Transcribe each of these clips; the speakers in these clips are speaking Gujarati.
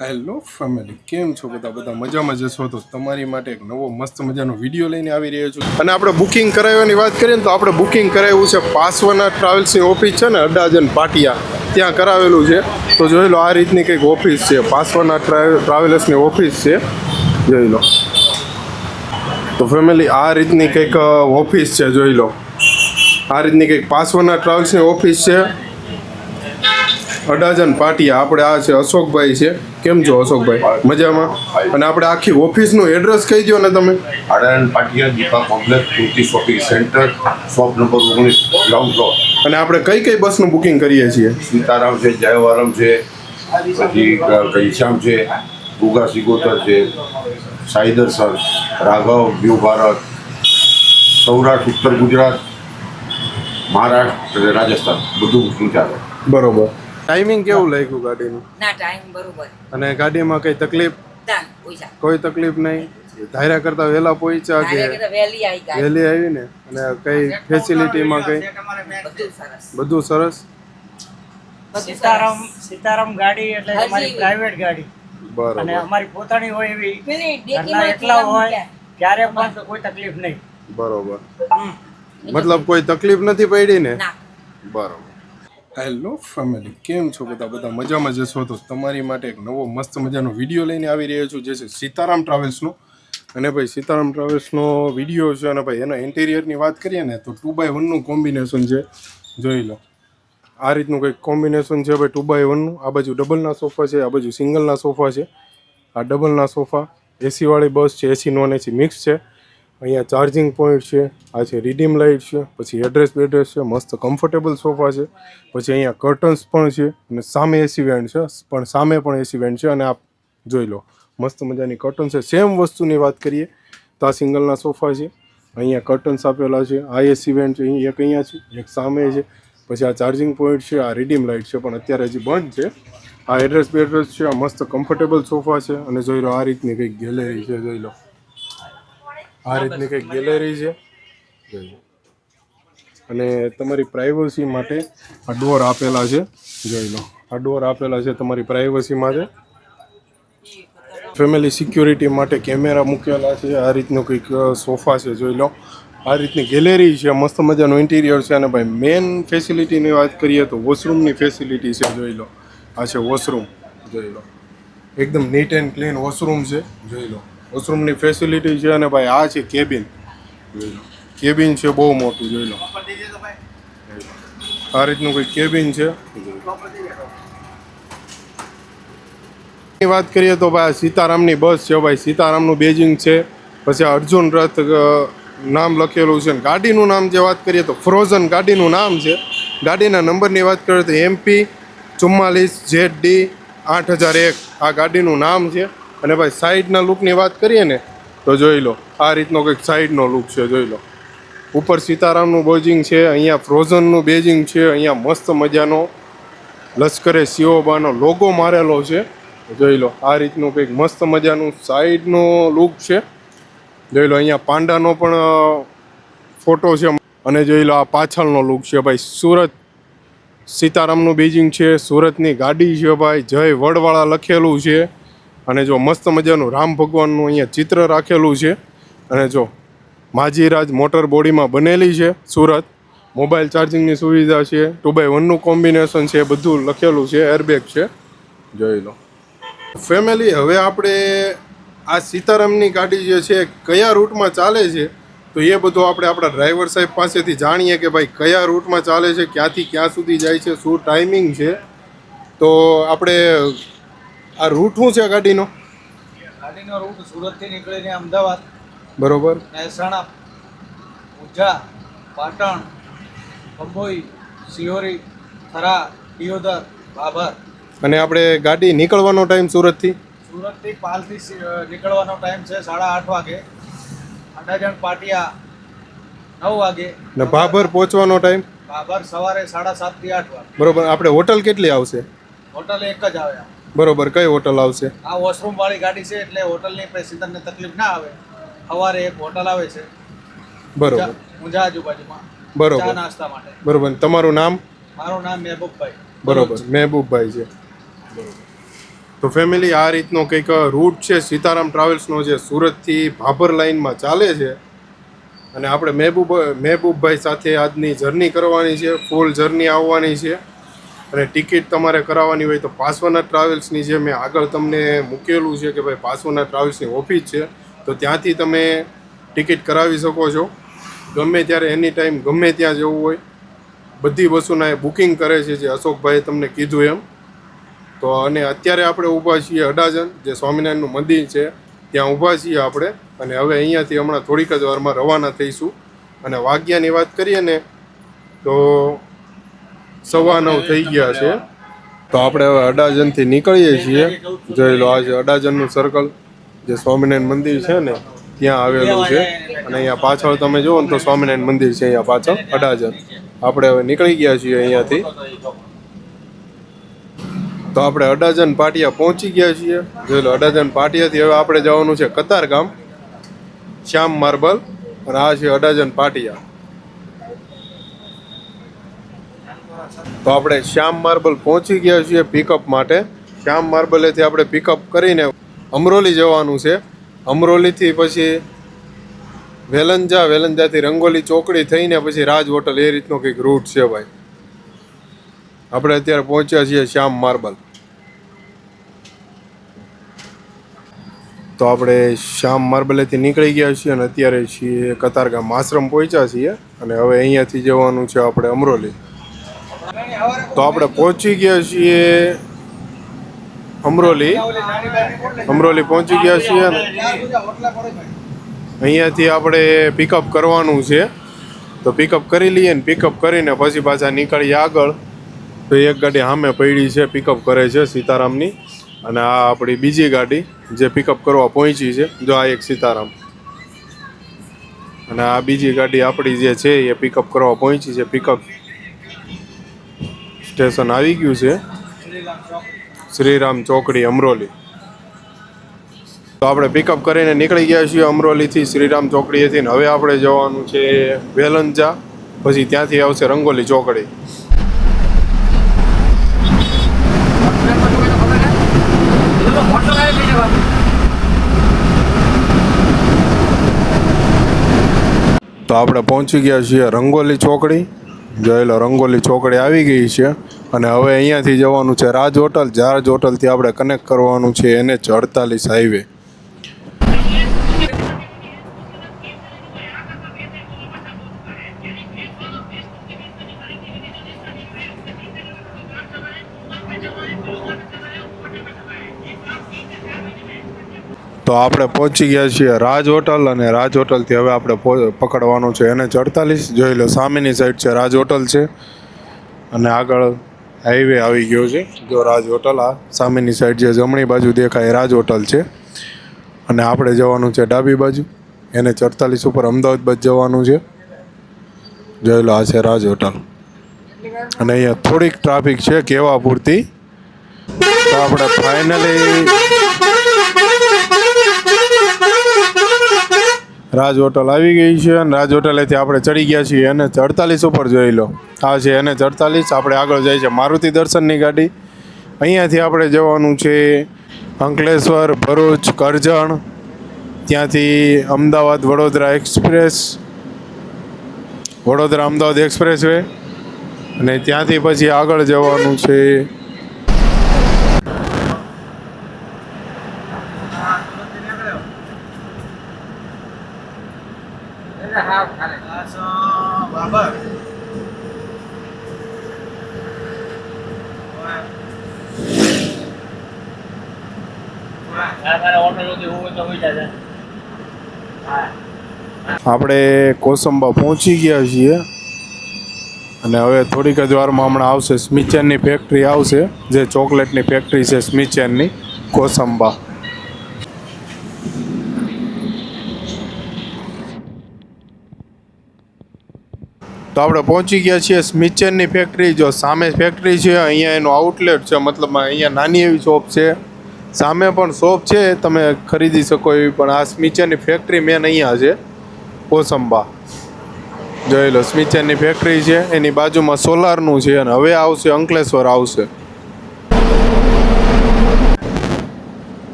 હેલો ફેમિલી, કેમ છો બધા મજામાં જશો? તો તમારી માટે એક નવો મસ્ત મજાનો વિડીયો લઈને આવી રહ્યો છું. અને આપણે બુકિંગ કરાવવાની વાત કરીએ ને તો આપણે બુકિંગ કરાવ્યું છે પાસવાના ટ્રાવેલ્સની ઓફિસ છે ને અડાજન પાટિયા, ત્યાં કરાવેલું છે. તો જોઈ લો, આ રીતની કંઈક ઓફિસ છે, પાસવાના ટ્રાવેલ્સની ઓફિસ છે, જોઈ લો. તો ફેમિલી આ રીતની કંઈક ઓફિસ છે, જોઈ લો. આ રીતની કંઈક પાસવાના ટ્રાવેલ્સની ઓફિસ છે, અડાજન પાટિયા. આપણે આ છે અશોકભાઈ છે. કેમ છો અશોકભાઈ? મજામાં. અને આપણે આખી ઓફિસનું એડ્રેસ કહી દો ને તમે. Adajan Patiya Deepa complex Kruti shopping centre, shop number 19, ground floor. અને આપણે કઈ કઈ બસનું બુકિંગ કરીએ છીએ? સીતારામ છે, જયવારમ છે, પછી ઘનશ્યામ છે, ગુગા સિગોતર છે, સાઈ દર્શન, રાઘવ, વ્યૂ ભારત, સૌરાષ્ટ્ર, ઉત્તર ગુજરાત, મહારાષ્ટ્ર અને રાજસ્થાન બધું બુકિંગ ચાલે. બરોબર. ટાઈમિંગ કેવું લાગ્યું ગાડીનું? ના, ટાઈમ બરોબર. અને ગાડીમાં કઈ તકલીફ? ના, પૈસા કોઈ તકલીફ નહીં. ધાર્યા કરતા વહેલા પહોંચ્યા કે વહેલી આવી ગાડી. વહેલી આવી ને? અને કઈ ફેસિલિટીમાં કઈ બધું સરસ. બધું સરસ? સીતારામ ગાડી એટલે અમારી પ્રાઇવેટ ગાડી અને બરોબર. અમારી પોતાની હોય એવી પેલી ઘરના ડેકીમાં એકલા હોય મૂક્યા. ત્યારે પણ તો કોઈ તકલીફ નહીં. બરોબર. મતલબ કોઈ તકલીફ નથી પડી ને? ના, બરોબર. હેલો ફેમિલી, કેમ છો બધા મજામાં જશો? તો તમારી માટે એક નવો મસ્ત મજાનો વિડીયો લઈને આવી રહ્યો છું, જે છે સીતારામ ટ્રાવેલ્સનો. અને ભાઈ સીતારામ ટ્રાવેલ્સનો વિડીયો છે, અને ભાઈ એના ઇન્ટિરિયરની વાત કરીએ ને તો 2x1નું કોમ્બિનેશન છે, જોઈ લો. આ રીતનું કંઈક કોમ્બિનેશન છે ભાઈ 2x1નું. આ બાજુ ડબલના સોફા છે, આ બાજુ સિંગલના સોફા છે. આ ડબલના સોફા, એસીવાળી બસ છે, એસી નોન એસી મિક્સ છે. અહીંયા ચાર્જિંગ પોઈન્ટ છે, આ છે રીડીમ લાઇટ છે, પછી એડ્રેસ બેડ્રેસ છે, મસ્ત કમ્ફર્ટેબલ સોફા છે. પછી અહીંયા કર્ટન્સ પણ છે, અને સામે એસી વેન્ટ છે, પણ સામે પણ એસી વેન્ટ છે. અને આ જોઈ લો, મસ્ત મજાની કર્ટન છે. સેમ વસ્તુની વાત કરીએ તો આ સિંગલના સોફા છે, અહીંયા કર્ટન્સ આપેલા છે, આ એસી વેન્ટ છે, એક અહીંયા છે, એક સામે છે. પછી આ ચાર્જિંગ પોઈન્ટ છે, આ રીડીમ લાઇટ છે, પણ અત્યારે હજી બંધ છે. આ એડ્રેસ બેડ્રેસ છે, આ મસ્ત કમ્ફર્ટેબલ સોફા છે. અને જોઈ લો, આ રીતની કંઈક ગેલેરી છે, જોઈ લો. આ રીતની કંઈક ગેલેરી છે, જોઈ લો. અને તમારી પ્રાઇવસી માટે આ ડોર આપેલા છે, જોઈ લો. આ ડોર આપેલા છે તમારી પ્રાઇવસી માટે. ફેમિલી સિક્યોરિટી માટે કેમેરા મૂકેલા છે. આ રીતનો કંઈક સોફા છે, જોઈ લો. આ રીતની ગેલેરી છે, મસ્ત મજાનું ઇન્ટિરિયર છે. અને ભાઈ મેન ફેસિલિટીની વાત કરીએ તો વોશરૂમની ફેસિલિટી છે, જોઈ લો. આ છે વોશરૂમ, જોઈ લો. એકદમ નીટ એન્ડ ક્લીન વોશરૂમ છે, જોઈ લો. વોશરૂમની ફેસિલિટી છે. અને ભાઈ આ છે કેબિન, જોઈ લો. કેબિન છે બહુ મોટું, જોઈ લો. આ રીતનું કોઈ કેબિન છે. વાત કરીએ તો ભાઈ સીતારામની બસ છે, ભાઈ સીતારામનું બેજિંગ છે. પછી અર્જુન રથ નામ લખેલું છે. ગાડીનું નામ જે વાત કરીએ તો ફ્રોઝન ગાડીનું નામ છે. ગાડીના નંબરની વાત કરીએ તો MP44ZD 8001 આ ગાડીનું નામ છે. અને ભાઈ સાઈડના લુકની વાત કરીએ ને તો જોઈ લો, આ રીતનો કંઈક સાઈડનો લુક છે, જોઈ લો. ઉપર સીતારામનું બેજિંગ છે, અહીંયા ફ્રોઝનનું બેજિંગ છે, અહીંયા મસ્ત મજાનો લશ્કરે સિયોબાનો લોગો મારેલો છે, જોઈ લો. આ રીતનું કંઈક મસ્ત મજાનું સાઈડનો લુક છે, જોઈ લો. અહીંયા પાંડાનો પણ ફોટો છે. અને જોઈ લો, આ પાછળનો લુક છે ભાઈ. સુરત સીતારામનું બેજિંગ છે, સુરતની ગાડી છે ભાઈ, જય વડવાળા લખેલું છે. અને જો મસ્ત મજાનું રામ ભગવાનનું અહીંયા ચિત્ર રાખેલું છે. અને જો માજીરાજ મોટર બોડીમાં બનેલી છે સુરત. મોબાઈલ ચાર્જિંગની સુવિધા છે, 2x1નું કોમ્બિનેશન છે, બધું લખેલું છે, એરબેગ છે, જોઈ લો. ફેમિલી, હવે આપણે આ સીતારામની ગાડી જે છે કયા રૂટમાં ચાલે છે તો એ બધું આપણે આપણા ડ્રાઈવર સાહેબ પાસેથી જાણીએ કે ભાઈ કયા રૂટમાં ચાલે છે, ક્યાંથી ક્યાં સુધી જાય છે, શું ટાઈમિંગ છે. તો આપણે આ રૂટ શું છે ગાડીનો? ગાડીનો રૂટ સુરતથી નીકળીને અમદાવાદ, બરોબર, મહેસાણા, ઊંઝા, પાટણ, કંબોઈ, સિહોરી, થરા, દિયોદર, બાબર. અને આપણે ગાડી નીકળવાનો ટાઈમ સુરતથી પાલથી નીકળવાનો ટાઈમ છે 8:30 વાગે, અડાજણ પાટિયા 9 વાગે, ને ભાભર પહોંચવાનો ટાઈમ બાબર સવારે 7:30 થી 8 વાગે. બરોબર. આપણે હોટલ કેટલી આવશે? હોટલ એક જ આવે. બરોબર. કઈ હોટલ આવશે? આ વોશરૂમ વાળી ગાડી છે એટલે હોટલની પેસેન્જરને તકલીફ ના આવે. સવારે એક હોટલ આવે છે, બરોબર, ઊંઝા આજુબાજુમાં, બરોબર, ચા નાસ્તા માટે. બરોબર. તમારું નામ? મારું નામ મહેબૂબભાઈ. બરોબર, મહેબૂબભાઈ છે. બરોબર. તો તો ફેમિલી આ રીતનો કંઈક રૂટ છે સીતારામ ટ્રાવેલ્સનો, જે સુરતથી ભાભર લાઇનમાં ચાલે છે. અને આપણે મહેબૂબભાઈ સાથે આજની જર્ની કરવાની છે, ફૂલ જર્ની આવવાની છે. અને ટિકિટ તમારે કરાવવાની હોય તો પાસવાના ટ્રાવેલ્સની જે મેં આગળ તમને મૂકેલું છે કે ભાઈ પાસવાના ટ્રાવેલ્સની ઓફિસ છે, તો ત્યાંથી તમે ટિકિટ કરાવી શકો છો. ગમે ત્યારે એની ટાઈમ ગમે ત્યાં જવું હોય બધી વસ્તુના એ બુકિંગ કરે છે, જે અશોકભાઈએ તમને કીધું એમ. તો અને અત્યારે આપણે ઊભા છીએ અડાજણ, જે સ્વામિનારાયણનું મંદિર છે ત્યાં ઊભા છીએ આપણે. અને હવે અહીંયાથી હમણાં થોડીક જ વારમાં રવાના થઈશું. અને વાગ્યાની વાત કરીએ ને તો 9:15 થઈ ગયા છે. તો આપણે હવે અડાજણથી નીકળીએ છીએ. જોઈ લો, આ છે અડાજણનું સર્કલ, જે સ્વામિનારાયણ મંદિર છે ને ત્યાં આવેલું છે. અને અહીંયા પાછળ તમે જુઓ ને તો સ્વામિનારાયણ મંદિર છે અહીંયા પાછળ અડાજણ. આપણે હવે નીકળી ગયા છીએ અહીંયાથી. તો આપણે અડાજણ પાટિયા પહોંચી ગયા છીએ. જોઈ લો, અડાજણ પાટિયાથી હવે આપણે જવાનું છે કતારગામ, શ્યામ માર્બલ. અને આ છે અડાજણ પાટિયા. તો આપણે શ્યામ માર્બલ પહોંચી ગયા છીએ પિકઅપ માટે. શ્યામ માર્બલેથી આપણે પિકઅપ કરીને અમરોલી જવાનું છે. અમરોલીથી પછી વેલંજાથી રંગોલી ચોકડી થઈને પછી રાજ હોટલ, એ રીતનો કંઈક રૂટ છે ભાઈ. આપણે અત્યારે પહોંચ્યા છીએ શ્યામ માર્બલ. તો આપણે શ્યામ માર્બલેથી નીકળી ગયા છીએ અને અત્યારે છીએ કતારગામ આશ્રમ પહોંચ્યા છીએ. અને હવે અહીંયાથી જવાનું છે આપણે અમરોલી. તો આપણે પહોંચી ગયા છીએ અમરોલી પહોંચી ગયા છીએ. અહીંયાથી આપણે પિકઅપ કરવાનું છે. તો પિકઅપ કરી લઈએ ને પિકઅપ કરીને પછી પાછા નીકળીએ આગળ. તો એક ગાડી સામે પડી છે, પિકઅપ કરે છે સીતારામની. અને આ આપણી બીજી ગાડી જે પિકઅપ કરવા પહોંચી છે. જો આ એક સીતારામ, અને આ બીજી ગાડી આપણી જે છે એ પિકઅપ કરવા પહોંચી છે. પિકઅપ સ્ટેશન આવી ગયું છે, શ્રીરામ ચોકડી અમરોલી. તો આપણે પિકઅપ કરીને નીકળી ગયા છીએ અમરોલીથી, શ્રીરામ ચોકડીએથી. ને હવે આપણે જવાનું છે વેલંજા, પછી ત્યાંથી આવશે રંગોલી ચોકડી. તો આપણે પહોંચી ગયા છીએ રંગોલી ચોકડી. જોઈ લો, રંગોલી ચોકડી આવી ગઈ છે. અને હવે અહીંયાથી જવાનું છે રાજ હોટલ. રાજ હોટલથી આપણે કનેક્ટ કરવાનું છે NH48 હાઈવે. તો આપણે પહોંચી ગયા છીએ રાજ હોટલ. અને રાજ હોટલથી હવે આપણે પકડવાનું છે NH48. જોઈ લો, સામેની સાઈડ છે રાજ હોટલ છે અને આગળ હાઈવે આવી ગયો છે. જો રાજ હોટલ, આ સામેની સાઈડ જે જમણી બાજુ દેખાય રાજ હોટલ છે. અને આપણે જવાનું છે ડાબી બાજુ, NH48 ઉપર અમદાવાદ બાજુ જવાનું છે. જોઈ લો, આ છે રાજ હોટલ. અને અહીંયા થોડીક ટ્રાફિક છે કહેવા પૂરતી. તો આપણે ફાઇનલી રાજ હોટલ આવી ગઈ છે. અને રાજ હોટલેથી આપણે ચડી ગયા છીએ NH48 ઉપર. જોઈ લો, આ છે NH48. આપણે આગળ જાય છે મારુતિ દર્શનની ગાડી. અહીંયાથી આપણે જવાનું છે અંકલેશ્વર, ભરૂચ, કરજણ, ત્યાંથી Ahmedabad Vadodara express, Vadodara Ahmedabad express way. અને ત્યાંથી પછી આગળ જવાનું છે આપણે કોસંબા પહોંચી ગયા છીએ. અને હવે થોડીક જ વારમાં હમણાં આવશે સ્મિચેનની ફેક્ટરી આવશે, જે ચોકલેટની ફેક્ટરી છે સ્મિચેનની કોસંબા. તો આપણે પહોંચી ગયા છીએ સ્મિચેનની ફેક્ટરી. જો સામે ફેક્ટરી છે, અહીંયા એનું આઉટલેટ છે, મતલબ અહીંયા નાની એવી શોપ છે. સામે પણ શોપ છે, તમે ખરીદી શકો એવી. પણ આ સ્મિચેનની ફેક્ટરી મેન અહીંયા છે કોસંબા. જોઈ લો, સ્મિચેનની ફેક્ટરી છે, એની બાજુમાં સોલારનું છે. અને હવે આવશે અંકલેશ્વર આવશે.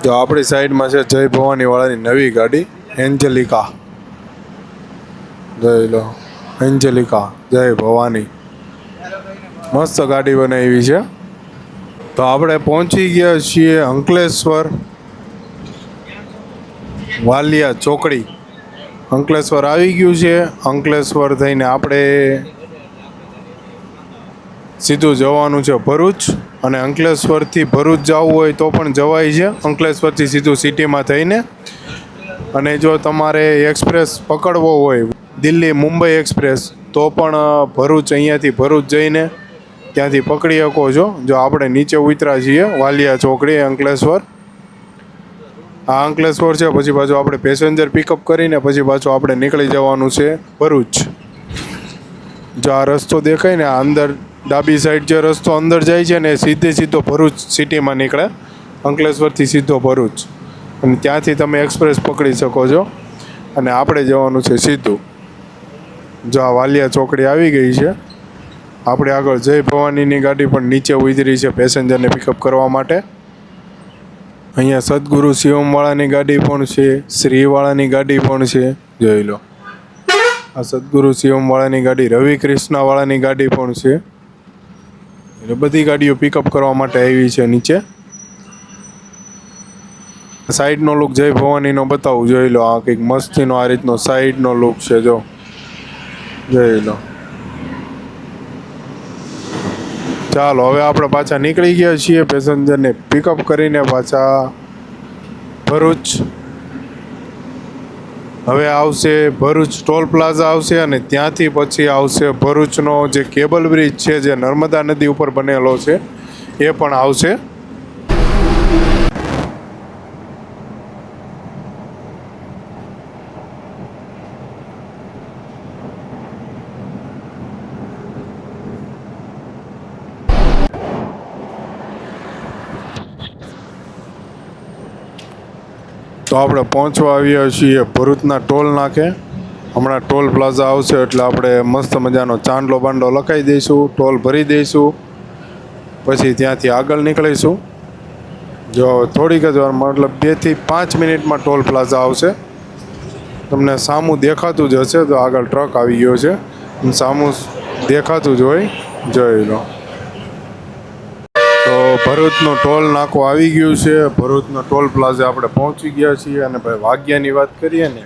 તો આપણી સાઈડમાં છે જય ભવાની વાળાની નવી ગાડી એન્જેલિકા. જોઈ લો, એન્જેલિકા જય ભવાની, મસ્ત ગાડી બનાવી છે. તો આપણે પહોંચી ગયા છીએ અંકલેશ્વર વાલિયા ચોકડી. અંકલેશ્વર આવી ગયું છે. અંકલેશ્વર થઈને આપણે સીધું જવાનું છે ભરૂચ, અને અંકલેશ્વરથી ભરૂચ જવું હોય તો પણ જવાય છે, અંકલેશ્વરથી સીધું સિટીમાં થઈને. અને જો તમારે એક્સપ્રેસ પકડવો હોય દિલ્હી મુંબઈ એક્સપ્રેસ તો પણ ભરૂચ, અહીંયાથી ભરૂચ જઈને ત્યાંથી પકડી શકો છો. જો આપણે નીચે ઉતર્યા છીએ વાલિયા ચોકડી અંકલેશ્વર. આ અંકલેશ્વર છે, પછી પાછું આપણે પેસેન્જર પિકઅપ કરીને પછી પાછું આપણે નીકળી જવાનું છે ભરૂચ. જો આ રસ્તો દેખાય ને, આ અંદર ડાબી સાઈડ જે રસ્તો અંદર જાય છે ને, એ સીધો ભરૂચ સિટીમાં નીકળે, અંકલેશ્વરથી સીધો ભરૂચ. અને ત્યાંથી તમે એક્સપ્રેસ પકડી શકો છો, અને આપણે જવાનું છે સીધું. જો આ વાલિયા ચોકડી આવી ગઈ છે. આપણે આગળ જય ભવાનીની ગાડી પણ નીચે ઉતરી છે પેસેન્જરને પિકઅપ કરવા માટે. અહીંયા સદગુરુ શિવમવાળાની ગાડી પણ છે, શ્રીવાળાની ગાડી પણ છે. જોઈ લો, આ સદગુરુ શિવમવાળાની ગાડી, રવિ કૃષ્ણવાળાની ગાડી પણ છે. એટલે બધી ગાડીઓ પિકઅપ કરવા માટે આવી છે નીચે. સાઈડનો લુક જય ભવાનીનો બતાવું. જોઈ લો, આ કંઈક મસ્તીનો આ રીતનો સાઈડનો લુક છે. જો જોઈ લો. ચાલો, હવે આપણે પાછા નીકળી ગયા છીએ પેસેન્જરને પિકઅપ કરીને પાછા ભરૂચ. હવે આવશે ભરૂચ ટોલ પ્લાઝા આવશે, અને ત્યાંથી પછી આવશે ભરૂચનો જે કેબલ બ્રિજ છે, જે નર્મદા નદી ઉપર બનેલો છે, એ પણ આવશે. તો આપણે પહોંચવા આવ્યા છીએ ભરૂચના ટોલ નાકે. હમણાં ટોલ પ્લાઝા આવશે એટલે આપણે મસ્ત મજાનો ચાંદલો બાંડલો લખાઈ દઈશું, ટોલ ભરી દઈશું, પછી ત્યાંથી આગળ નીકળીશું. જો થોડીક જ વાર, મતલબ 2 થી 5 મિનિટમાં ટોલ પ્લાઝા આવશે. તમને સામું દેખાતું જ હશે. તો આગળ ટ્રક આવી ગયો છે, સામું દેખાતું જ હોય. જોઈ લો. તો ભરૂચનો ટોલ નાકો આવી ગયું છે. ભરૂચનો ટોલ પ્લાઝા આપણે પહોંચી ગયા છીએ. અને ભાઈ વાગ્યાની વાત કરીએ ને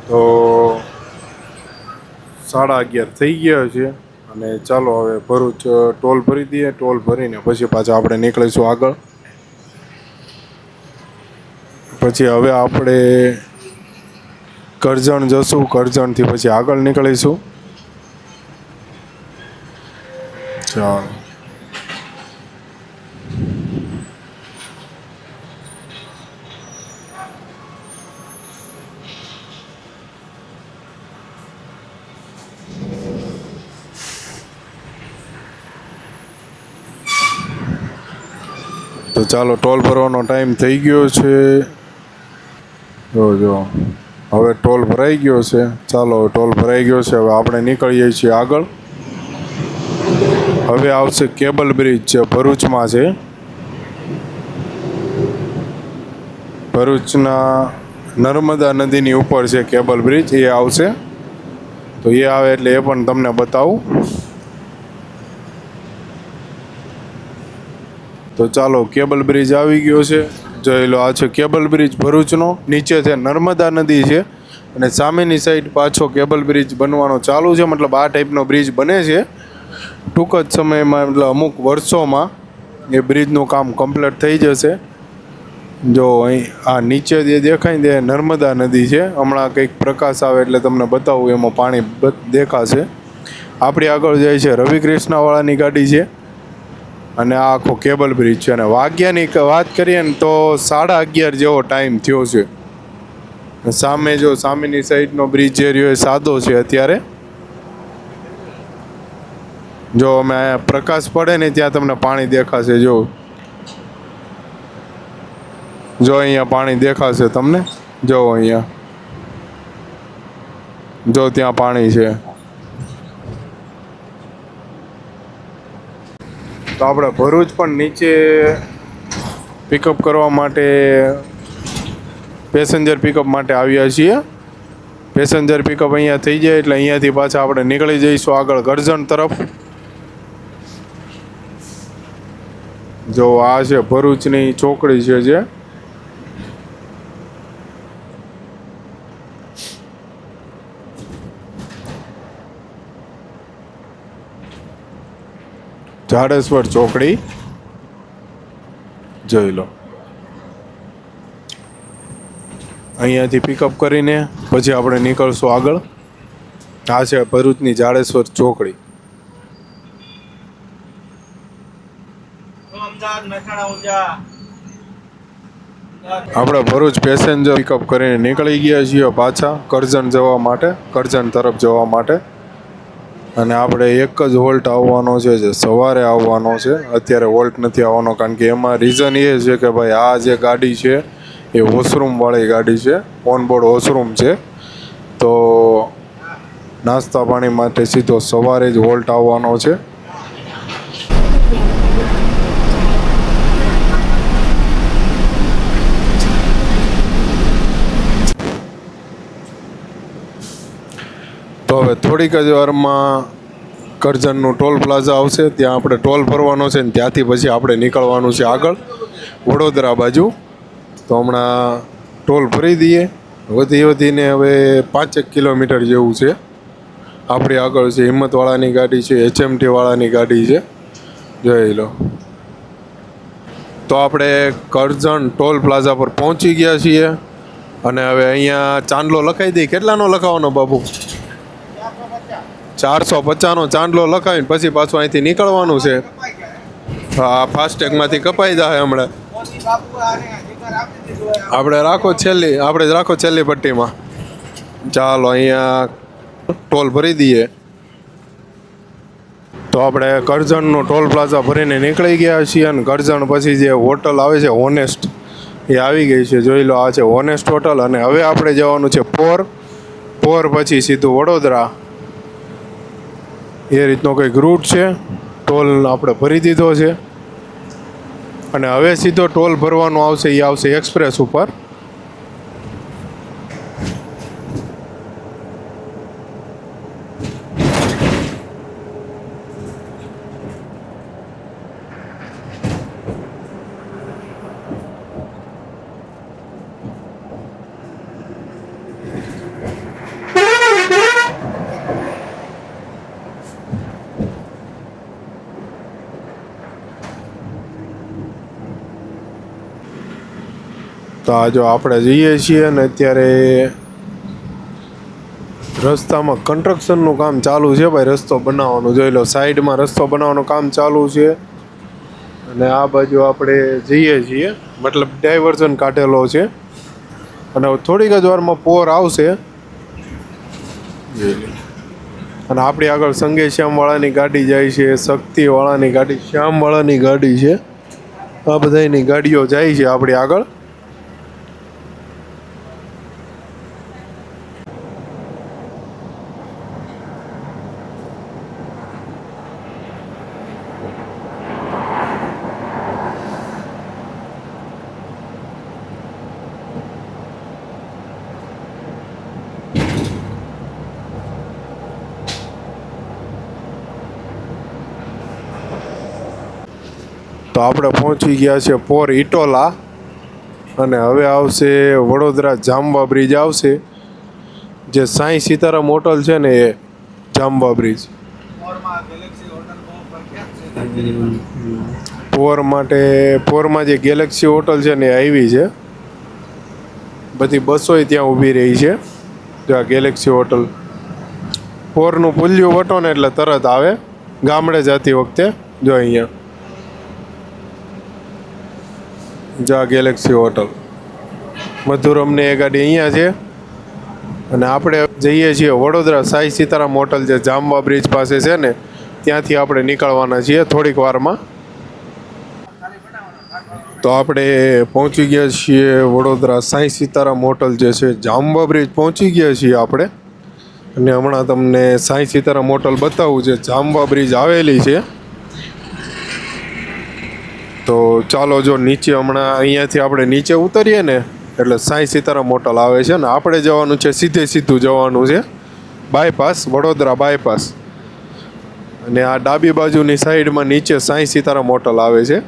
તો 11:30 થઈ ગયા છે. અને ચાલો હવે ભરૂચ ટોલ ભરી દઈએ. ટોલ ભરીને પછી પાછા આપણે નીકળીશું આગળ. પછી હવે આપણે કરજણ જશું, કરજણથી પછી આગળ નીકળીશું. ચાલો. તો ચાલો, ટોલ ભરવાનો ટાઈમ થઈ ગયો છે. જો હવે ટોલ ભરાઈ ગયો છે. ચાલો, ટોલ ભરાઈ ગયો છે. હવે આપણે નીકળીએ છીએ આગળ. હવે આવશે કેબલ બ્રિજ, જે ભરૂચમાં છે. ભરૂચના નર્મદા નદીની ઉપર છે કેબલ બ્રિજ, એ આવશે. તો એ આવે એટલે એ પણ તમને બતાવું. તો ચાલો, કેબલ બ્રિજ આવી ગયો છે. જોઈ લો, આ છે કેબલ બ્રિજ ભરૂચનો. નીચે છે નર્મદા નદી છે, અને સામેની સાઈડ પાછો કેબલ બ્રિજ બનવાનો ચાલુ છે. મતલબ આ ટાઈપનો બ્રિજ બને છે ટૂંક જ સમયમાં, એટલે અમુક વર્ષોમાં એ બ્રિજનું કામ કમ્પ્લીટ થઈ જશે. જો અહીં આ નીચે જે દેખાય ને, એ નર્મદા નદી છે. હમણાં કંઈક પ્રકાશ આવે એટલે તમને બતાવું, એમાં પાણી દેખાશે. આપણી આગળ જાય છે રવિ કૃષ્ણવાળાની ગાડી છે, અને આ આખો કેબલ બ્રિજ છે. અને વાગ્યાની વાત કરીએ ને તો 11:30 જેવો ટાઈમ થયો છે. સામે જો સામેની સાઈડનો બ્રિજ જે રહ્યો એ સાદો છે અત્યારે. જો અમે પ્રકાશ પડે ને ત્યાં તમને પાણી દેખાશે. જો અહીંયા પાણી દેખાશે તમને. જો અહીંયા, જો ત્યાં પાણી છે. તો આપણે ભરૂચ પણ નીચે પિકઅપ કરવા માટે પેસેન્જર પિકઅપ માટે આવ્યા છીએ. પેસેન્જર પિકઅપ અહીંયા થઈ જાય એટલે અહીંયાથી પાછા આપણે નીકળી જઈશું આગળ કરજણ તરફ. જો આ છે ભરૂચની ચોકડી છે જે જાડેશ્વર ચોકડી જોઈ લો. અહીંયાથી પિકઅપ કરીને પછી આપણે નીકળશું આગળ. આ છે ભરૂચની જાડેશ્વર ચોકડી. અમદાવાદ મહેસાણા ઊંઝા આપણે ભરૂચ પેસેન્જર પિકઅપ કરીને નીકળી ગયા છીએ પાછા કરજણ જવા માટે, કરજણ તરફ જવા માટે. અને આપણે એક જ વોલ્ટ આવવાનો છે જે સવારે આવવાનો છે. અત્યારે વોલ્ટ નથી આવવાનો કારણ કે એમાં રીઝન એ છે કે ભાઈ આ જે ગાડી છે એ વોશરૂમવાળી ગાડી છે, ઓનબોર્ડ વોશરૂમ છે. તો નાસ્તા પાણી માટે સીધો સવારે જ વોલ્ટ આવવાનો છે. તો હવે થોડીક જ વારમાં કરજણનું ટોલ પ્લાઝા આવશે, ત્યાં આપણે ટોલ ભરવાનો છે ને ત્યાંથી પછી આપણે નીકળવાનું છે આગળ વડોદરા બાજુ. તો હમણાં ટોલ ભરી દઈએ. વધીને હવે 5 કિલોમીટર જેવું છે. આપણી આગળ છે હિંમતવાળાની ગાડી છે, HMT વાળાની ગાડી છે, જોઈ લો. તો આપણે કરજણ ટોલ પ્લાઝા પર પહોંચી ગયા છીએ અને હવે અહીંયા ચાંદલો લખાઈ દઈએ. કેટલાનો લખાવવાનો બાપુ? 450નો ચાંદલો લખાવીને પછી પાછું અહીંથી નીકળવાનું છે. હા, ફાસ્ટેગમાંથી કપાઈ જાય હમણાં. આપણે રાખો છેલ્લી પટ્ટીમાં. ચાલો અહીંયા ટોલ ભરી દઈએ. તો આપણે કરજણનો ટોલ પ્લાઝા ભરીને નીકળી ગયા છીએ અને કરજણ પછી જે હોટલ આવે છે ઓનેસ્ટ એ આવી ગઈ છે, જોઈ લો. આ છે ઓનેસ્ટ હોટલ. અને હવે આપણે જવાનું છે પોર પછી સીધું વડોદરા. એ રીતનો કંઈક રૂટ છે. ટોલ આપણે ભરી દીધો છે અને હવે સીધો ટોલ ભરવાનો આવશે, એ આવશે એક્સપ્રેસ ઉપર. તો આ જો આપણે જઈએ છીએ અને અત્યારે રસ્તામાં કન્સ્ટ્રક્શનનું કામ ચાલુ છે ભાઈ. રસ્તો બનાવવાનું જોઈ લો, સાઈડમાં રસ્તો બનાવવાનું કામ ચાલુ છે. અને આ બાજુ આપણે જઈએ છીએ, મતલબ ડાયવર્ઝન કાઢેલો છે. અને થોડીક જ વારમાં પોર આવશે. અને આપણી આગળ સંગે શ્યામવાળાની ગાડી જાય છે, શક્તિવાળાની ગાડી, શ્યામવાળાની ગાડી છે. આ બધાની ગાડીઓ જાય છે આપણી આગળ. તો આપણે પહોંચી ગયા છે પોર ઇટોલા. અને હવે આવશે વડોદરા જાંબા બ્રિજ આવશે. જે સાંઈ સીતારામ હોટલ છે ને એ જાંબા બ્રિજ. પોરમાં જે ગેલેક્સી હોટલ છે ને એ આવી છે. બધી બસોય ત્યાં ઊભી રહી છે. જો આ ગેલેક્સી હોટલ, પોરનું પુલિયું વટો ને એટલે તરત આવે ગામડે જતી વખતે. જો અહીંયા જા ગેલેક્સી હોટલ, મધુરમની એ ગાડી અહીંયા છે. અને આપણે જઈએ છીએ વડોદરા સાંઈ સીતારામ હોટલ જે જાંબા બ્રિજ પાસે છે ને ત્યાંથી આપણે નીકળવાના છીએ થોડીક વારમાં. તો આપણે પહોંચી ગયા છીએ વડોદરા સાંઈ સીતારામ હોટલ જે છે જાંબા બ્રિજ પહોંચી ગયા છીએ આપણે. અને હમણાં તમને સાંઈ સીતારામ હોટલ બતાવું છે, જાંબા બ્રિજ આવેલી છે. તો તો ચાલો જો નીચે હમણાં અહીંયાથી આપણે નીચે ઉતરીએ ને એટલે સાંઈ સીતારામ હોટલ આવે છે ને આપણે જવાનું છે સીધું જવાનું છે બાયપાસ, વડોદરા બાયપાસ. અને આ ડાબી બાજુની સાઈડમાં નીચે સાંઈ સીતારામ હોટલ આવે છે.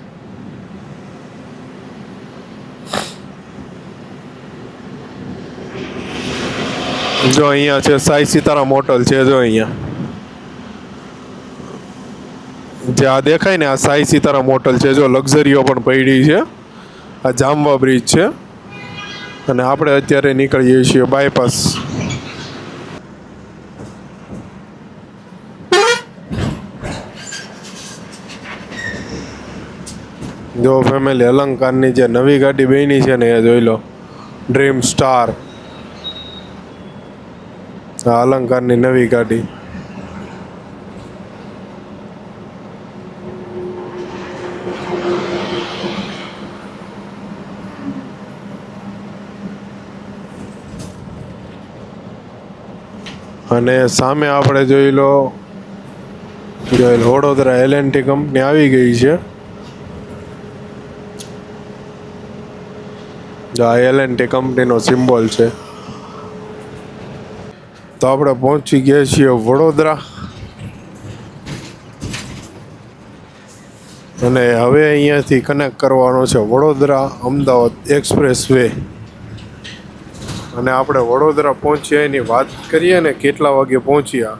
જો અહીંયા છે સાંઈ સીતારામ હોટલ છે. જો અહીંયા જે આ દેખાય ને આ સાંઈ સીતારામ હોટલ છે. જો લક્ઝરીઓ પણ પડી છે. આ જામવા બ્રિજ છે અને આપણે અત્યારે નીકળીએ છીએ બાયપાસ. જો ફેમિલી, અલંકારની જે નવી ગાડી બની છે ને એ જોઈ લો, ડ્રીમ સ્ટાર. આ અલંકારની નવી ગાડી. અને સામે આપણે જોઈ લો વડોદરા L&T કંપની આવી ગઈ છે. આ L&T કંપનીનો સિમ્બોલ છે. તો આપણે પહોંચી ગયા છીએ વડોદરા અને હવે અહીંયાથી કનેક્ટ કરવાનો છે વડોદરા અમદાવાદ એક્સપ્રેસ વે. અને આપણે વડોદરા પહોંચ્યા એની વાત કરીએ ને કેટલા વાગે પહોંચ્યા,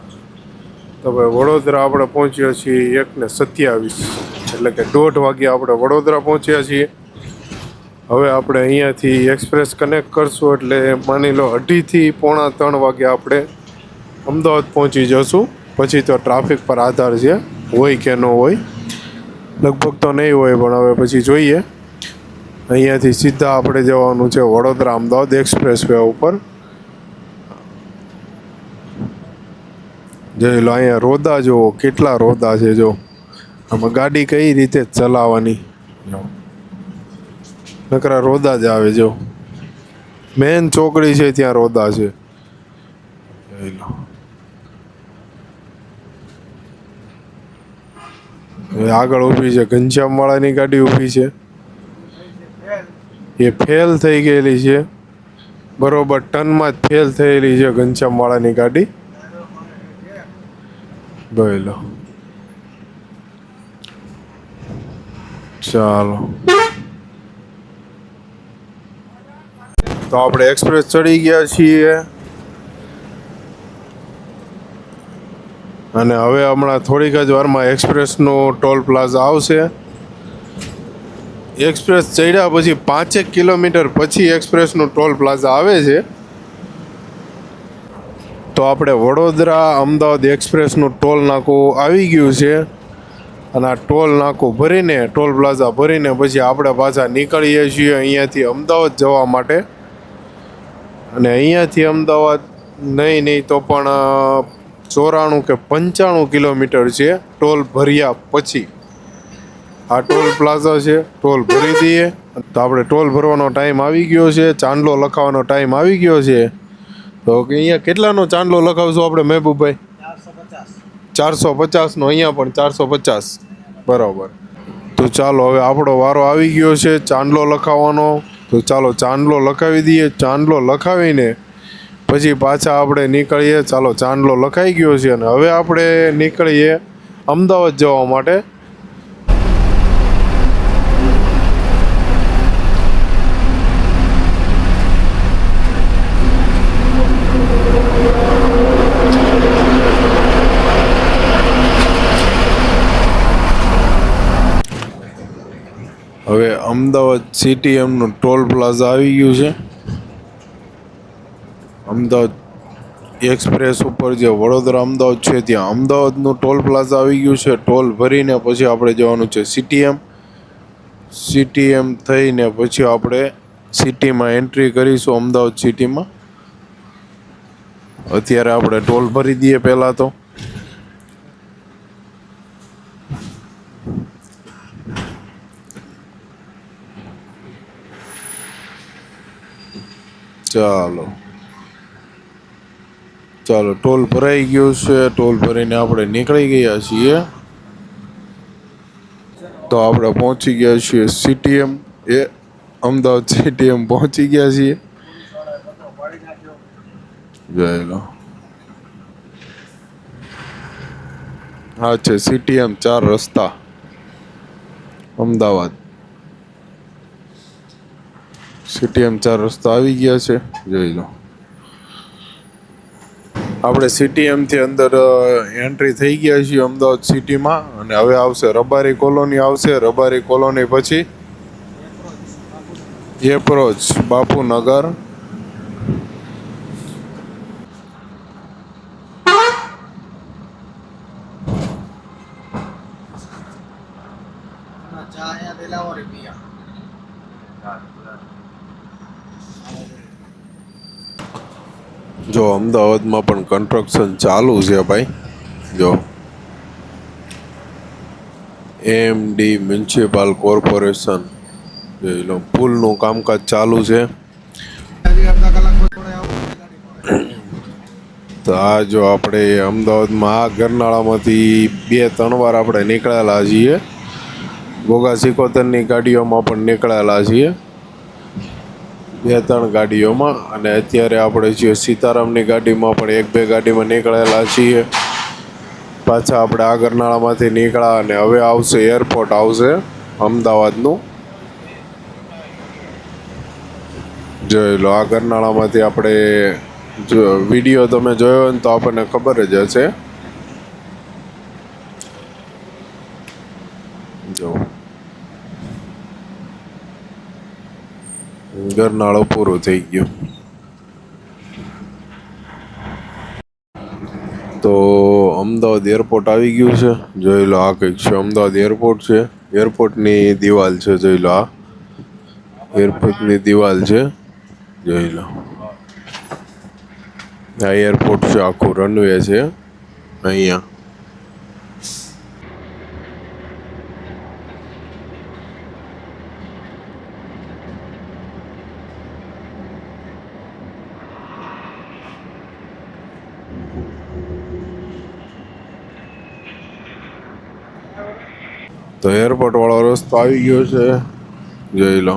તો ભાઈ વડોદરા આપણે પહોંચ્યા છીએ 1:27, એટલે કે 1:30 વાગે આપણે વડોદરા પહોંચ્યા છીએ. હવે આપણે અહીંયાથી એક્સપ્રેસ કનેક્ટ કરશું એટલે માની લો 2:30 થી 2:45 વાગે આપણે અમદાવાદ પહોંચી જશું. પછી તો ટ્રાફિક પર આધાર છે, હોય કે ન હોય. લગભગ તો નહીં હોય, પણ હવે પછી જોઈએ. અહીંયાથી સીધા આપણે જવાનું છે વડોદરા અમદાવાદ એક્સપ્રેસ વે ઉપર. જોઈ લો અહીંયા રોદા જુઓ, કેટલા રોદા છે. જો આમાં ગાડી કઈ રીતે ચલાવવાની, નકરા રોદા જ આવે. જો મેન ચોકડી છે ત્યાં રોદા છે. જોઈ લો આગળ ઊભી છે ઘનશ્યામવાળાની ગાડી ઊભી છે. એ ફેલ થઈ ગયેલી છે, બરોબર ટનમાં જ ફેલ થયેલી છે ઘનશ્યામવાળાની ગાડી. જોઈ લો. ચાલો તો આપણે એક્સપ્રેસ ચડી ગયા છીએ અને હવે હમણાં થોડીક જ વારમાં એક્સપ્રેસનો ટોલ પ્લાઝા આવશે. એક્સપ્રેસ ચડ્યા પછી 5 કિલોમીટર પછી એક્સપ્રેસનું ટોલ પ્લાઝા આવે છે. તો આપણે વડોદરા અમદાવાદ એક્સપ્રેસનું ટોલ નાકું આવી ગયું છે અને આ ટોલ નાકું ભરીને, ટોલ પ્લાઝા ભરીને પછી આપણે પાછા નીકળીએ છીએ અહીંયાથી અમદાવાદ જવા માટે. અને અહીંયાથી અમદાવાદ નહીં તો પણ 94 કે 95 કિલોમીટર છે ટોલ ભર્યા પછી. આ ટોલ પ્લાઝા છે, ટોલ ભરી દઈએ. તો આપણે ટોલ ભરવાનો ટાઈમ આવી ગયો છે, ચાંદલો લખાવવાનો ટાઈમ આવી ગયો છે. તો અહીંયા કેટલાનો ચાંદલો લખાવશું આપણે મહેબૂબભાઈ? 450નો. અહીંયા પણ 450, બરાબર. તો ચાલો હવે આપણો વારો આવી ગયો છે ચાંદલો લખાવવાનો. તો ચાલો ચાંદલો લખાવી દઈએ. ચાંદલો લખાવીને પછી પાછા આપણે નીકળીએ. ચાલો ચાંદલો લખાઈ ગયો છે અને હવે આપણે નીકળીએ અમદાવાદ જવા માટે. હવે અમદાવાદ CTMનું ટોલ પ્લાઝા આવી ગયું છે. અમદાવાદ એક્સપ્રેસ ઉપર જે વડોદરા અમદાવાદ છે ત્યાં અમદાવાદનું ટોલ પ્લાઝા આવી ગયું છે. ટોલ ભરીને પછી આપણે જવાનું છે CTM. થઈને પછી આપણે સિટીમાં એન્ટ્રી કરીશું, અમદાવાદ સિટીમાં. અત્યારે આપણે ટોલ ભરી દઈએ પહેલાં તો. ચાલો ટોલ ભરાઈ ગયું છે. ટોલ ભરીને આપણે નીકળી ગયા છીએ. તો આપણે પહોંચી ગયા છીએ સીટીએમ એ અમદાવાદ સીટીએમ પહોંચી ગયા છીએ. જોઈ લો, હા છે સીટીએમ 4 રસ્તા અમદાવાદ. સીટીએમ 4 રસ્તા આવી ગયા છે, જોઈ લો. આપણે સીટીએમ થી અંદર એન્ટ્રી થઈ ગયા છીએ અમદાવાદ સિટીમાં. અને હવે આવશે રબારી કોલોની આવશે. રબારી કોલોની પછી એપ્રોચ બાપુનગર. ચા અહીંયા લાવો રૂપિયા. જો અમદાવાદમાં પણ કન્સ્ટ્રક્શન ચાલુ છે ભાઈ. જો એમડી મ્યુનિસિપલ કોર્પોરેશન, જોઈ લો, પુલનું કામકાજ ચાલુ છે. હજી અડધા કલાકમાં થોડે આવો ગાડી તો આ જો આપણે અમદાવાદમાં આ ગરનાળામાંથી 2-3 વાર આપણે નીકળેલા છીએ. ગોગા સિકોતરની ગાડીઓમાં પણ નીકળેલા છીએ, 2-3 ગાડીઓમાં. અને અત્યારે આપણે છીએ સીતારામની ગાડીમાં પણ 1-2 ગાડીમાં નીકળેલા છીએ. પાછા આપણે આ ગરનાળામાંથી નીકળ્યા અને હવે આવશે એરપોર્ટ આવશે અમદાવાદનું. જોઈ લો, આ ગરનાળામાંથી આપણે જો વિડીયો તમે જોયો હોય ને તો આપણને ખબર જ હશે. જો ગરનાળો પૂરો થઈ ગયો. તો અમદાવાદ એરપોર્ટ આવી ગયું છે. જોઈ લો, આ કંઈક છે અમદાવાદ એરપોર્ટ છે. એરપોર્ટની દિવાલ છે, જોઈ લો. આ એરપોર્ટની દિવાલ છે, જોઈ લો. આ એરપોર્ટ છે, આખું રનવે છે અહીંયા. તો એરપોર્ટ વાળો રસ્તો આવી ગયો છે, જોઈ લો.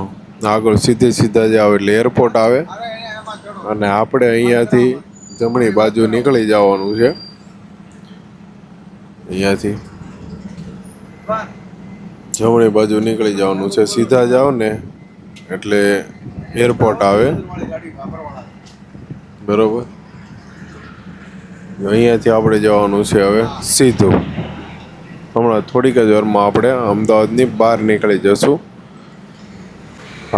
આગળ સીધા જાવ એટલે એરપોર્ટ આવે. એમાં ચડો. અને આપણે અહીંયાથી જમણી બાજુ નીકળી જવાનું છે. અહીંયાથી જમણી બાજુ નીકળી જવાનું છે. સીધા જાઓ ને એટલે એરપોર્ટ આવે, વાળી ગાડી વાપરવાળા. બરોબર. અહીંયાથી આપણે જવાનું છે હવે સીધું. હમણાં થોડીક જ વારમાં આપણે અમદાવાદની બહાર નીકળી જશું.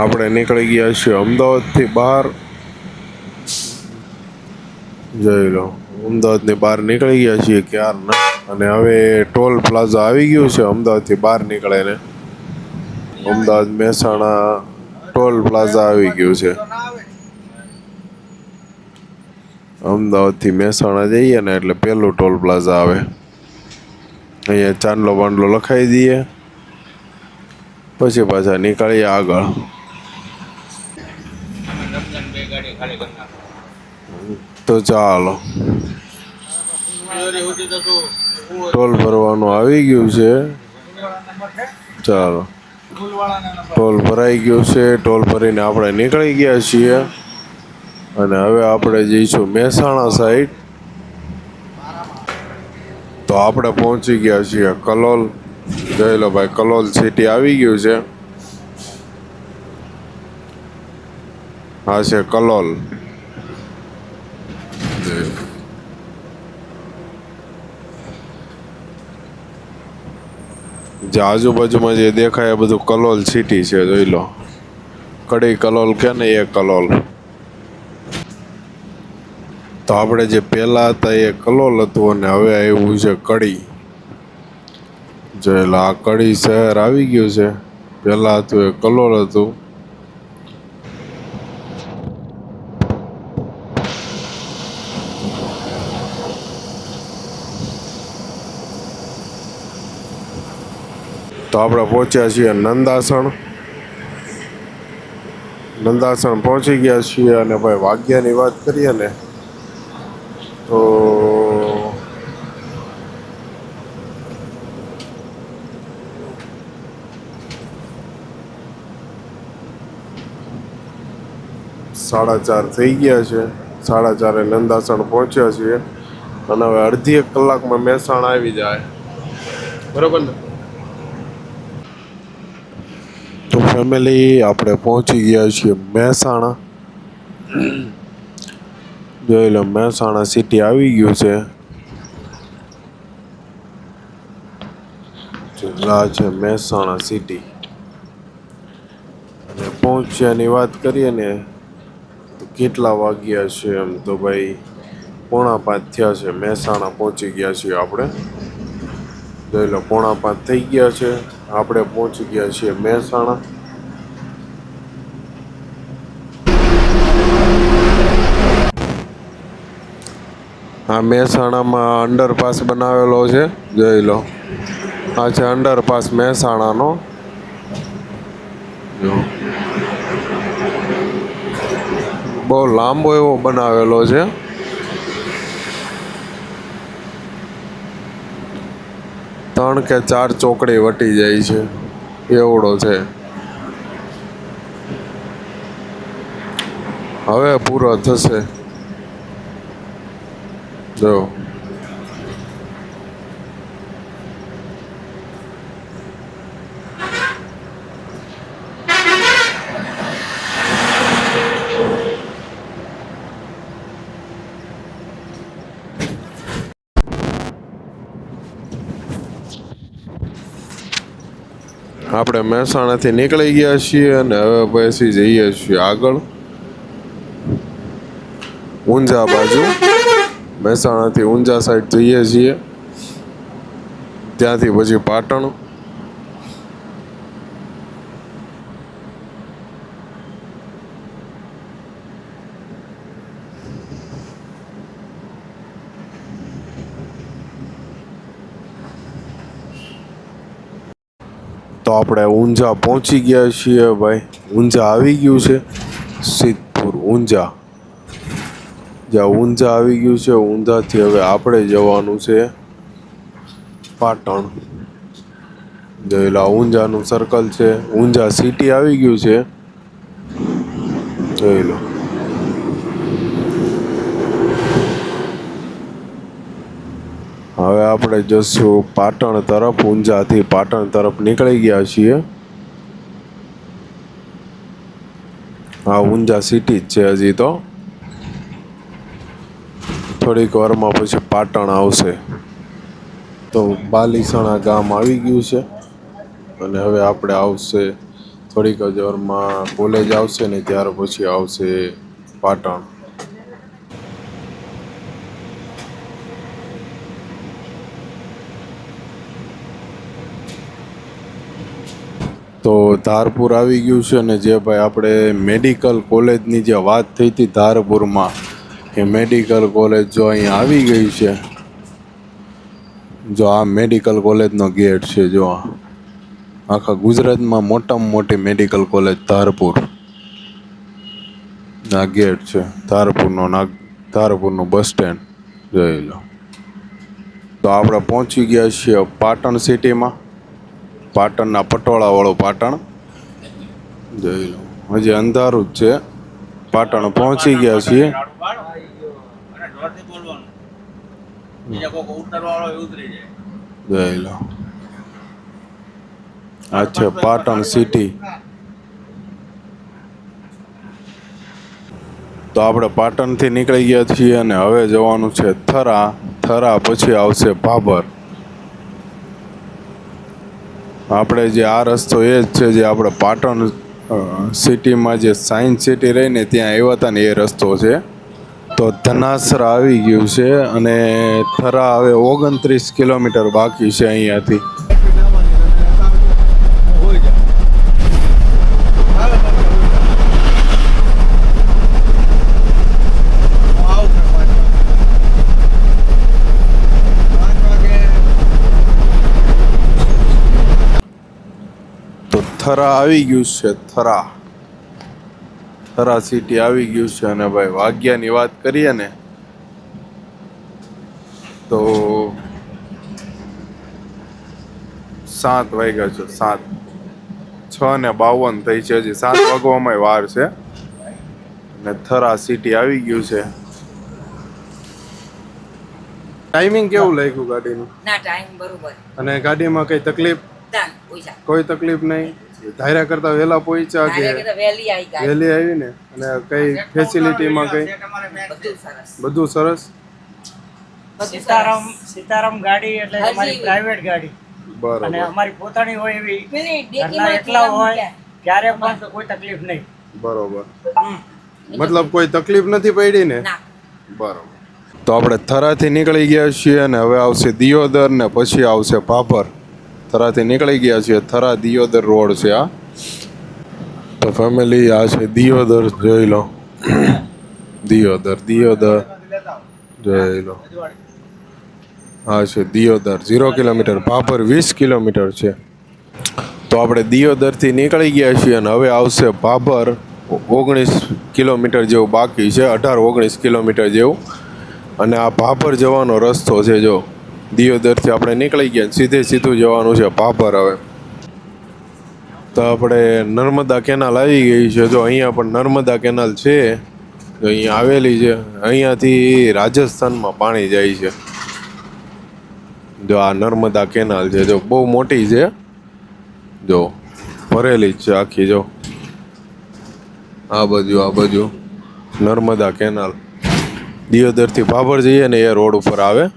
આપણે નીકળી ગયા છીએ અમદાવાદથી બહાર, જોઈ લો. અમદાવાદની બહાર નીકળી ગયા છીએ ક્યારના. અને હવે ટોલ પ્લાઝા આવી ગયું છે અમદાવાદથી બહાર નીકળે ને. અમદાવાદ મહેસાણા ટોલ પ્લાઝા આવી ગયું છે. તો ના આવે. અમદાવાદથી મહેસાણા જઈએ ને એટલે પહેલું ટોલ પ્લાઝા આવે. અહીંયા ચાંદલો બાંડલો લખાઈ દઈએ, પછી પાછા નીકળીએ આગળ. તો ચાલો, ટોલ ભરવાનું આવી ગયું છે. નંબર છે ચાલો, ફૂલવાળાના નંબર. ટોલ ભરાઈ ગયું છે. ટોલ ભરીને આપણે નીકળી ગયા છીએ. અને હવે આપણે જઈશું મહેસાણા સાઈડ. તો આપણે પહોંચી ગયા છીએ કલોલ. જોઈ લો ભાઈ, કલોલ સિટી આવી ગયું છે. આ છે કલોલ. જે આજુબાજુમાં જે દેખાય એ બધું કલોલ સિટી છે, જોઈ લો. કડી કલોલ કે ને એ કલોલ. તો આપણે જે પહેલા હતા એ કલોલ હતું અને હવે આવ્યું છે કડી. જોઈ લો, આ કડી શહેર આવી ગયું છે. પહેલા હતું એ કલોલ હતું. તો આપણે પહોંચ્યા છીએ નંદાસણ. નંદાસણ પહોંચી ગયા છીએ. અને ભાઈ વાગ્યાની વાત કરીએ ને તો 4:30 થઈ ગયા છે. 4:30 નંદાસણ પહોંચ્યા છીએ અને હવે અડધી એક કલાકમાં મહેસાણા આવી જાય. બરોબર ને? તો ફેમિલી આપણે પહોંચી ગયા છીએ મહેસાણા. જોઈ લો મહેસાણા સિટી આવી ગયું છે. આ છે મહેસાણા સિટી. અને પહોંચ્યાની વાત કરીએ ને તો કેટલા વાગ્યા છે એમ તો ભાઈ 4:45 થયા છે. મહેસાણા પહોંચી ગયા છીએ આપણે. જોઈ લો 4:45 થઈ ગયા છે. આપણે પહોંચી ગયા છીએ મહેસાણા. આ મહેસાણામાં અંડરપાસ બનાવેલો છે. જોઈ લો આ છે અંડરપાસ મહેસાણાનો. જો બહુ લાંબો એવો બનાવેલો છે. 3 કે 4 ચોકડી વટી જાય છે એવડો છે. હવે પૂરો થશે. જો આપણે મહેસાણાથી નીકળી ગયા છીએ અને હવે પછી જઈએ છીએ આગળ ઊંઝા બાજુ. મહેસાણાથી ઊંઝા સાઈડ જઈએ છીએ, ત્યાંથી પછી પાટણ. તો આપણે ઊંઝા પહોંચી ગયા છીએ ભાઈ. ઊંઝા આવી ગયું છે. સિદ્ધપુર ઊંઝા. જ્યાં ઊંઝા આવી ગયું છે. ઊંઝાથી હવે આપણે જવાનું છે પાટણ. જોઈ લો ઊંઝાનું સર્કલ છે. ઊંઝા સિટી આવી ગયું છે. જોઈ લો હવે આપણે જશું પાટણ તરફ. ઊંઝાથી પાટણ તરફ નીકળી ગયા છીએ. હા ઊંઝા સિટી જ છે હજી તો. થોડીક વારમાં પછી પાટણ આવશે. તો બાલીસણા ગામ આવી ગયું છે અને હવે આપણે આવશે થોડીક જ વારમાં કોલેજ આવશે ને ત્યાર પછી આવશે પાટણ. તો ધારપુર આવી ગયું છે. અને જે ભાઈ આપણે મેડિકલ કોલેજની જે વાત થઈ હતી ધારપુરમાં, કે મેડિકલ કોલેજ જો અહીંયા આવી ગઈ છે. જો આ મેડિકલ કોલેજનો ગેટ છે. જો આખા ગુજરાતમાં મોટામાં મોટી મેડિકલ કોલેજ ધારપુર. આ ગેટ છે ધારપુરનું બસ સ્ટેન્ડ. જોઈ લો. તો આપણે પહોંચી ગયા છીએ પાટણ સિટીમાં. પાટણના પટોળાવાળું પાટણ. જોઈ લો હજી અંધારું જ છે. પાટણ પહોંચી ગયા છીએ. જોઈ લો આ છે પાટણ સિટી. તો આપણે પાટણથી નીકળી ગયા છીએ અને હવે જવાનું છે થરા. થરા પછી આવશે ભાભર. આપણે જે આ રસ્તો એ જ છે જે આપણે પાટણ સિટીમાં જે સાયન્સ સિટી રહીને ત્યાં આવ્યા હતા ને એ રસ્તો છે. તો ધનાસરા આવી ગયું છે અને થરા હવે 29 કિલોમીટર બાકી છે અહીંયાથી. તો થરા આવી ગયું છે. થરા સિટી આવી ગયું છે. અને ભાઈ વાગ્યાની વાત કરીએ ને તો 7 વાગ્યા છે. 6:52 થઈ છે. હજી 7 વાગવામાં વાર છે. અને થરા સિટી આવી ગયું છે. ટાઈમિંગ કેવું લાગ્યું ગાડીનું? ના ટાઈમ બરોબર અને ગાડીમાં કઈ તકલીફ? ના ઓછા કોઈ તકલીફ નહીં? ધાર્યા કરતા વહેલા પહોંચ્યા કે વહેલી આવી ગાડી વહેલી આવી ને? અને કઈ ફેસિલિટીમાં કઈ બધું સરસ બધું સરસ? બધું સીતારામ ગાડી એટલે હજી- અમારી પ્રાઇવેટ ગાડી અને બરોબર અમારી પોતાની હોય એવી પેલી ઘરના ડેકીમાં એકલા થેલા હોય મૂક્યા. ક્યારે પણ તો કોઈ તકલીફ નહીં. બરોબર. મતલબ કોઈ તકલીફ નથી પડી ને? ના બરોબર. તો આપણે થરાથી નીકળી ગયા છીએ અને હવે આવશે દિયોદર ને પછી આવશે ભાભર. થરાથી નીકળી ગયા છીએ, થરા દિયોદર રોડ છે આ. તો ફેમિલી આ છે દિયોદર, જોઈ લો. દિયોદર જોઈ લો. હા છે દિયોદર 0 કિલોમીટર, ભાભર 20 કિલોમીટર છે. તો આપણે દિયોદરથી નીકળી ગયા છીએ અને હવે આવશે ભાભર. 19 કિલોમીટર જેવું બાકી છે, 18-19 કિલોમીટર જેવું. અને આ ભાભર જવાનો રસ્તો છે. જો દિયોદરથી આપણે નીકળી ગયા, સીધું જવાનું છે ભાભર. હવે તો આપણે નર્મદા કેનાલ આવી ગઈ છે. જો અહીંયા પણ નર્મદા કેનાલ છે, જો અહીંયા આવેલી છે. અહીંયાથી રાજસ્થાનમાં પાણી જાય છે. જો આ નર્મદા કેનાલ છે, જો બહુ મોટી છે, જો ભરેલી જ છે આખી. જો આ બાજુ નર્મદા કેનાલ. દિયોદરથી ભાભર જઈએ ને એ રોડ ઉપર આવે.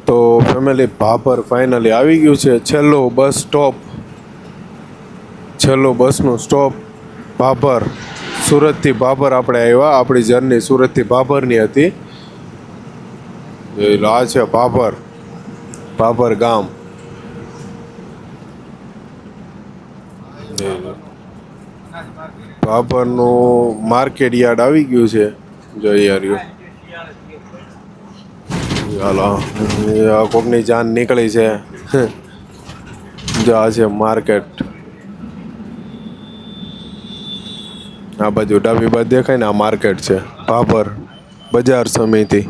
તો ફેમિલી ભાભર ફાઇનલી આવી ગયું છે. છેલ્લું બસનું સ્ટોપ ભાભર. સુરતથી ભાભર આપણે આવ્યા. આપણી જર્ની સુરતથી ભાભરની હતી. આ છે ભાભર ગામ. ભાભરનું માર્કેટ યાર્ડ આવી ગયું છે. જોઈ રહ્યું. હાલો, કોકની જાન નીકળી છે. જો આ છે માર્કેટ. આ બાજુ ડાબી બાજુ દેખાય ને, આ માર્કેટ છે ભાભર બજાર સમિતિ.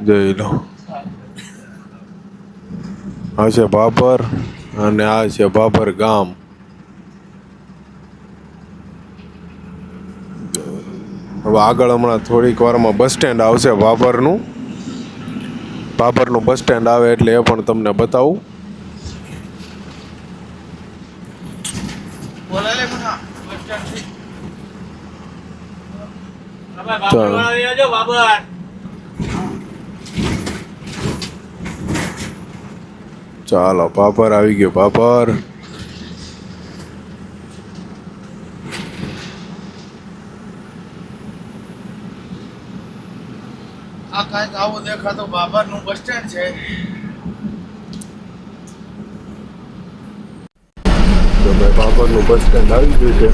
જોઈ લો. આ છે ભાભર અને આ છે ભાભર ગામ. હવે આગળ હમણાં થોડીક વારમાં બસ સ્ટેન્ડ આવશે ભાભરનું બસ સ્ટેન્ડ આવે એટલે એ પણ તમને બતાવું. ચાલો ભાભર આવી ગયો. ભાભર આ કાંઈક આવું દેખાતો બાબરનું બસ સ્ટેન્ડ છે. તો ભાઈ ભાભરનું બસ સ્ટેન્ડ આવી ગયું છે.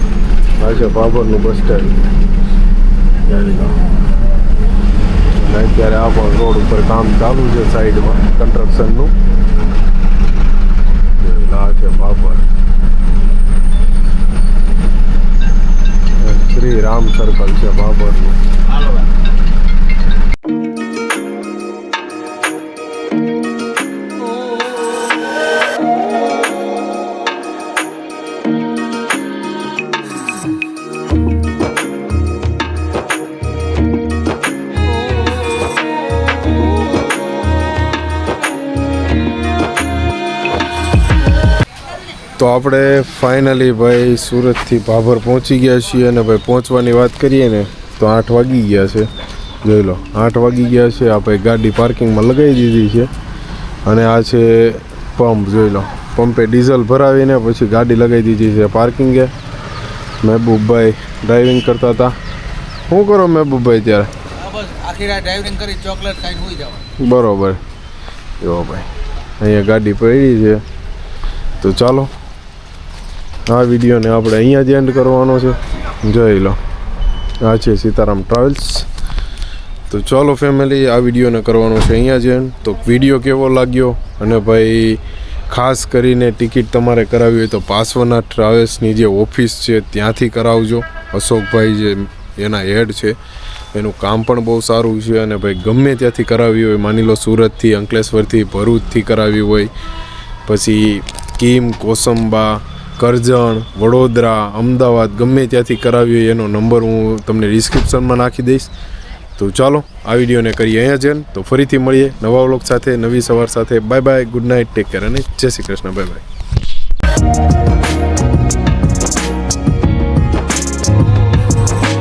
આ છે ભાભરનું બસ સ્ટેન્ડ. અને અત્યારે આ પણ રોડ ઉપર કામ ચાલુ છે સાઈડમાં કન્સ્ટ્રક્શનનું. આ છે ભાભર. શ્રી રામ સર્કલ છે ભાભરનું. તો આપણે ફાઇનલી ભાઈ સુરતથી ભાભર પહોંચી ગયા છીએ. અને ભાઈ પહોંચવાની વાત કરીએ ને તો 8 વાગી ગયા છે. જોઈ લો 8 વાગી ગયા છે. આ ભાઈ ગાડી પાર્કિંગમાં લગાવી દીધી છે. અને આ છે પંપ. જોઈ લો, પંપે ડીઝલ ભરાવીને પછી ગાડી લગાવી દીધી છે પાર્કિંગે. મહેબૂબભાઈ ડ્રાઇવિંગ કરતા હતા. શું કરો મહેબૂબભાઈ ત્યારે? બસ આખી રાત ડ્રાઇવિંગ કરી ચોકલેટ ખાઈને હોઈ જવાનું. બરોબર. જો ભાઈ અહીંયા ગાડી પડી છે. તો ચાલો આ વિડીયોને આપણે અહીંયા જ એન્ડ કરવાનો છે. જોઈ લો, આ છે સીતારામ ટ્રાવેલ્સ. તો ચાલો ફેમિલી, આ વિડીયોને કરવાનો છે અહીંયા જ એન્ડ. તો વિડીયો કેવો લાગ્યો, અને ભાઈ ખાસ કરીને ટિકિટ તમારે કરાવવી હોય તો પાસવાના ટ્રાવેલ્સની જે ઓફિસ છે ત્યાંથી કરાવજો. અશોકભાઈ જે એના હેડ છે. એનું કામ પણ બહુ સારું છે અને ભાઈ ગમે ત્યાંથી કરાવ્યું હોય, માની લો સુરતથી, અંકલેશ્વરથી, ભરૂચથી કરાવ્યું હોય, પછી કીમ, કોસંબા, કરજણ, વડોદરા, અમદાવાદ ગમે ત્યાંથી કરાવ્યું હોય એનો નંબર હું તમને ડિસ્ક્રિપ્શનમાં નાખી દઈશ. તો ચાલો આ વિડીયોને કરીએ અહીંયા જ. તો ફરીથી મળીએ નવા વ્લોગ સાથે, નવી સવાર સાથે. Bye bye, good night, take care અને જય શ્રી કૃષ્ણ. Bye bye.